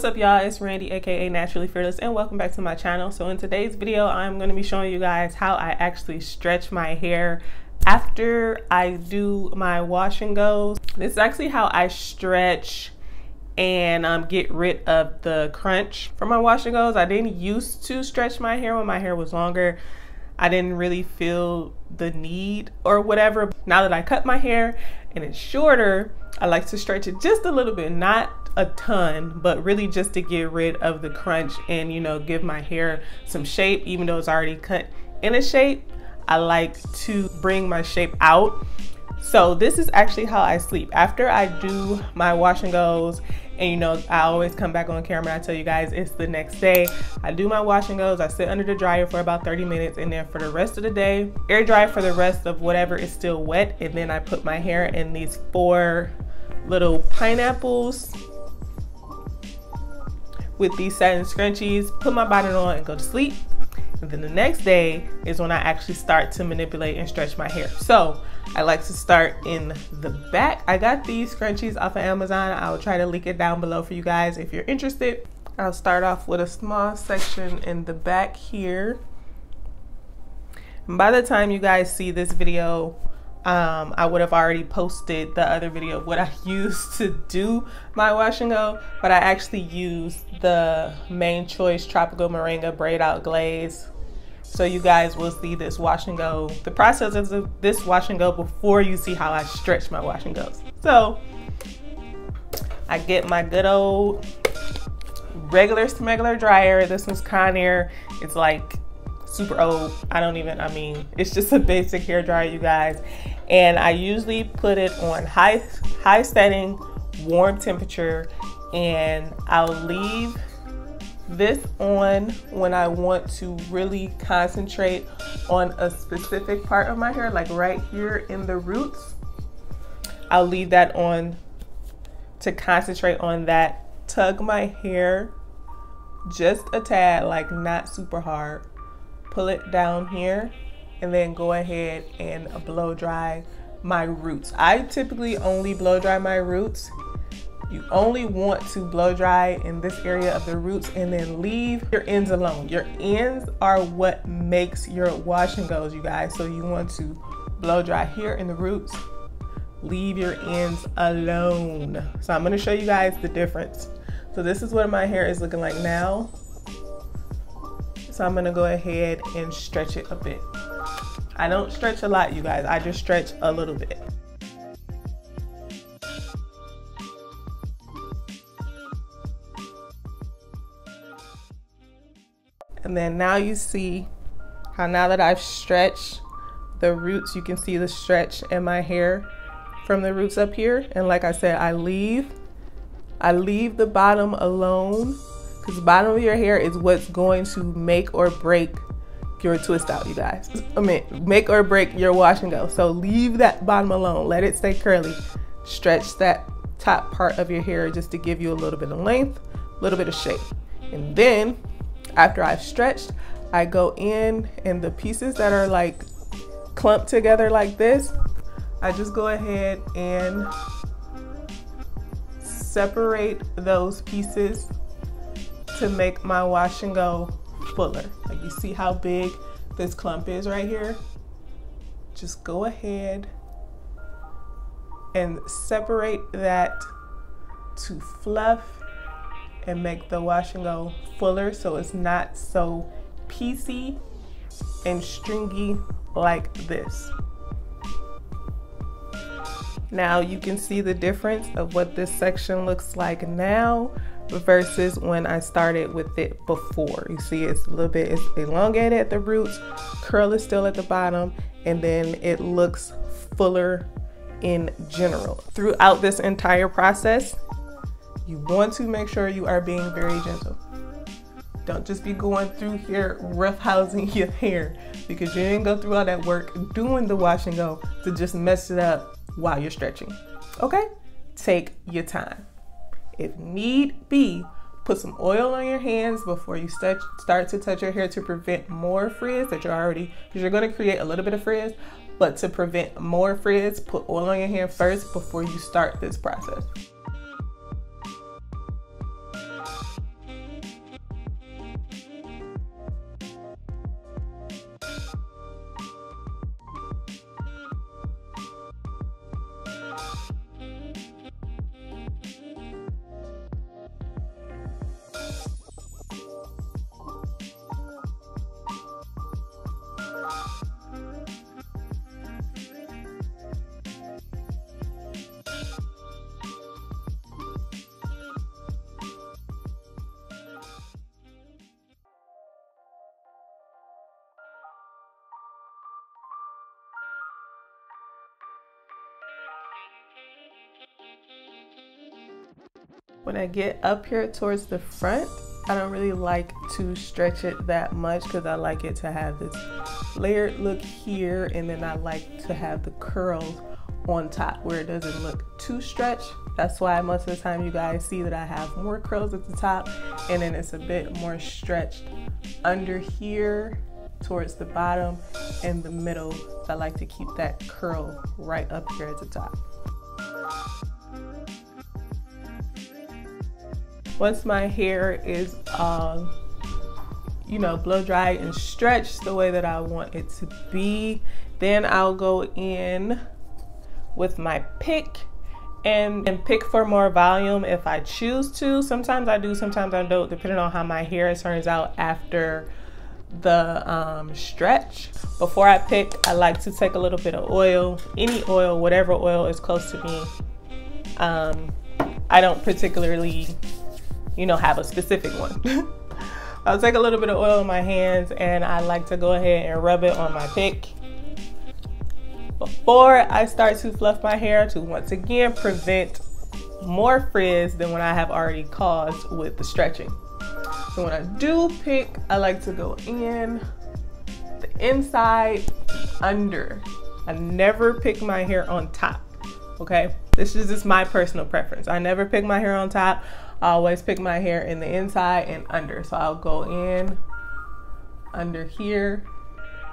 What's up, y'all? It's Randy, aka Naturally Fearless, and welcome back to my channel. So in today's video, I'm going to be showing you guys how I actually stretch my hair after I do my wash and goes. This is actually how I stretch and get rid of the crunch from my wash and goes. I didn't used to stretch my hair when my hair was longer. I didn't really feel the need or whatever. Now that I cut my hair and it's shorter, I like to stretch it just a little bit, not a ton, but really just to get rid of the crunch and, you know, give my hair some shape. Even though it's already cut in a shape, I like to bring my shape out. So this is actually how I sleep after I do my wash and goes. And you know, I always come back on camera and I tell you guys it's the next day. I do my wash and goes, I sit under the dryer for about 30 minutes, and then for the rest of the day, air dry for the rest of whatever is still wet. And then I put my hair in these 4 little pineapples with these satin scrunchies, put my bonnet on and go to sleep. And then the next day is when I actually start to manipulate and stretch my hair. So I like to start in the back. I got these scrunchies off of Amazon. I'll try to link it down below for you guys if you're interested. I'll start off with a small section in the back here. And by the time you guys see this video, I would have already posted the other video of what I used to do my wash and go, but I actually used the Main Choice Tropical Moringa Braid Out Glaze. So you guys will see this wash and go, the process of this wash and go before you see how I stretch my wash and goes. So I get my good old regular smegular dryer. This one's Conair. It's like super old. I mean, it's just a basic hair dryer, you guys. And I usually put it on high setting, warm temperature, and I'll leave this on when I want to really concentrate on a specific part of my hair, like right here in the roots. I'll leave that on to concentrate on that. Tug my hair just a tad, like not super hard. Pull it down here and then go ahead and blow dry my roots. I typically only blow dry my roots. You only want to blow dry in this area of the roots and then leave your ends alone. Your ends are what makes your wash and goes, you guys. So you want to blow dry here in the roots, leave your ends alone. So I'm gonna show you guys the difference. So this is what my hair is looking like now. So I'm gonna go ahead and stretch it a bit. I don't stretch a lot, you guys. I just stretch a little bit. And then now you see how now that I've stretched the roots, you can see the stretch in my hair from the roots up here. And like I said, I leave the bottom alone, because the bottom of your hair is what's going to make or break your twist out, you guys. I mean, make or break your wash and go. So leave that bottom alone. Let it stay curly. Stretch that top part of your hair just to give you a little bit of length, a little bit of shape. And then after I've stretched, I go in and the pieces that are like clumped together like this, I just go ahead and separate those pieces to make my wash and go fuller. Like, you see how big this clump is right here? Just go ahead and separate that to fluff and make the wash and go fuller so it's not so piecey and stringy like this. Now you can see the difference of what this section looks like now versus when I started with it before. You see it's a little bit, it's elongated at the roots, curl is still at the bottom, and then it looks fuller in general. Throughout this entire process, you want to make sure you are being very gentle. Don't just be going through here roughhousing your hair, because you didn't go through all that work doing the wash and go to just mess it up while you're stretching. Okay? Take your time. If need be, put some oil on your hands before you start to touch your hair to prevent more frizz that because you're going to create a little bit of frizz, but to prevent more frizz, put oil on your hand first before you start this process. When I get up here towards the front, I don't really like to stretch it that much because I like it to have this layered look here, and then I like to have the curls on top where it doesn't look too stretched. That's why most of the time you guys see that I have more curls at the top, and then it's a bit more stretched under here towards the bottom and the middle. So I like to keep that curl right up here at the top. Once my hair is you know, blow dried and stretched the way that I want it to be, then I'll go in with my pick and pick for more volume if I choose to. Sometimes I do, sometimes I don't, depending on how my hair turns out after the stretch. Before I pick, I like to take a little bit of oil, any oil, whatever oil is close to me. I don't particularly, you know, have a specific one. I'll take a little bit of oil in my hands and I like to go ahead and rub it on my pick before I start to fluff my hair, to once again prevent more frizz than what I have already caused with the stretching. So when I do pick, I like to go in the inside, under. I never pick my hair on top, okay? This is just my personal preference. I never pick my hair on top. I always pick my hair in the inside and under. So I'll go in under here.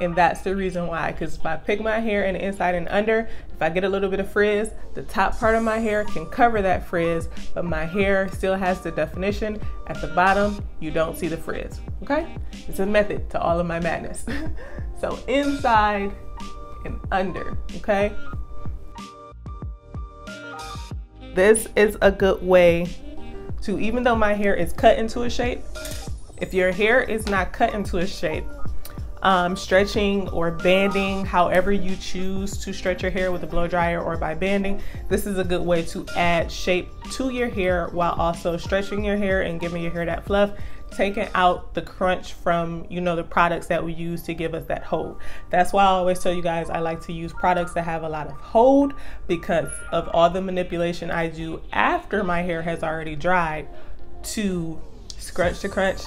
And that's the reason why, because if I pick my hair in the inside and under, if I get a little bit of frizz, the top part of my hair can cover that frizz, but my hair still has the definition. At the bottom, you don't see the frizz, okay? It's a method to all of my madness. So inside and under, okay? This is a good way to, even though my hair is cut into a shape, if your hair is not cut into a shape, stretching or banding, however you choose to stretch your hair with a blow dryer or by banding, this is a good way to add shape to your hair while also stretching your hair and giving your hair that fluff, taking out the crunch from, you know, the products that we use to give us that hold. That's why I always tell you guys I like to use products that have a lot of hold, because of all the manipulation I do after my hair has already dried to scrunch the crunch,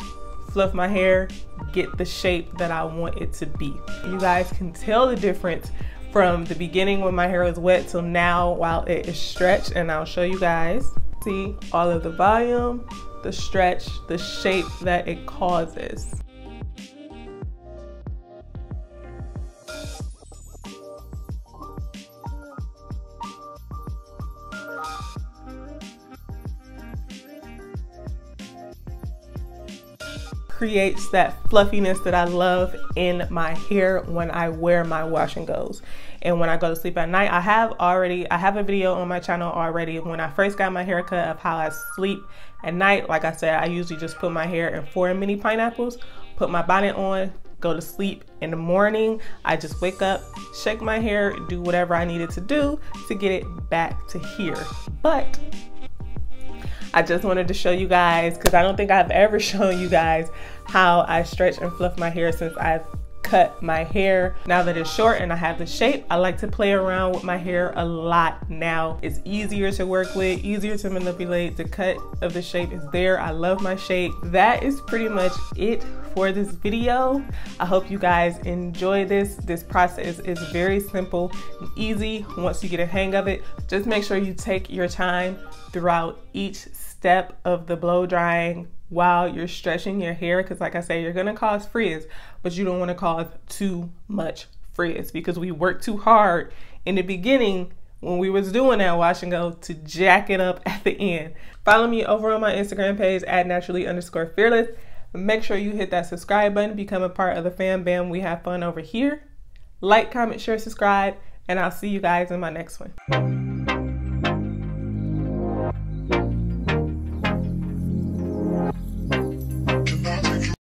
fluff my hair, get the shape that I want it to be. You guys can tell the difference from the beginning when my hair is wet till now while it is stretched, and I'll show you guys. See all of the volume, the stretch, the shape that it causes. Creates that fluffiness that I love in my hair when I wear my wash and goes. And when I go to sleep at night, I have a video on my channel already when I first got my haircut of how I sleep at night. Like I said, I usually just put my hair in 4 mini pineapples, put my bonnet on, go to sleep. In the morning, I just wake up, shake my hair, do whatever I needed to do to get it back to here. But I just wanted to show you guys, because I don't think I've ever shown you guys how I stretch and fluff my hair since I've cut my hair. Now that it's short and I have the shape, I like to play around with my hair a lot now. It's easier to work with, easier to manipulate. The cut of the shape is there. I love my shape. That is pretty much it for this video. I hope you guys enjoy this. This process is very simple and easy once you get a hang of it. Just make sure you take your time throughout each step of the blow drying while you're stretching your hair, because like I said, you're gonna cause frizz, but you don't want to cause too much frizz, because we worked too hard in the beginning when we was doing that wash and go to jack it up at the end. Follow me over on my Instagram page at naturally_fearless. Make sure you hit that subscribe button, become a part of the fam bam. We have fun over here. Like, comment, share, subscribe, and I'll see you guys in my next one.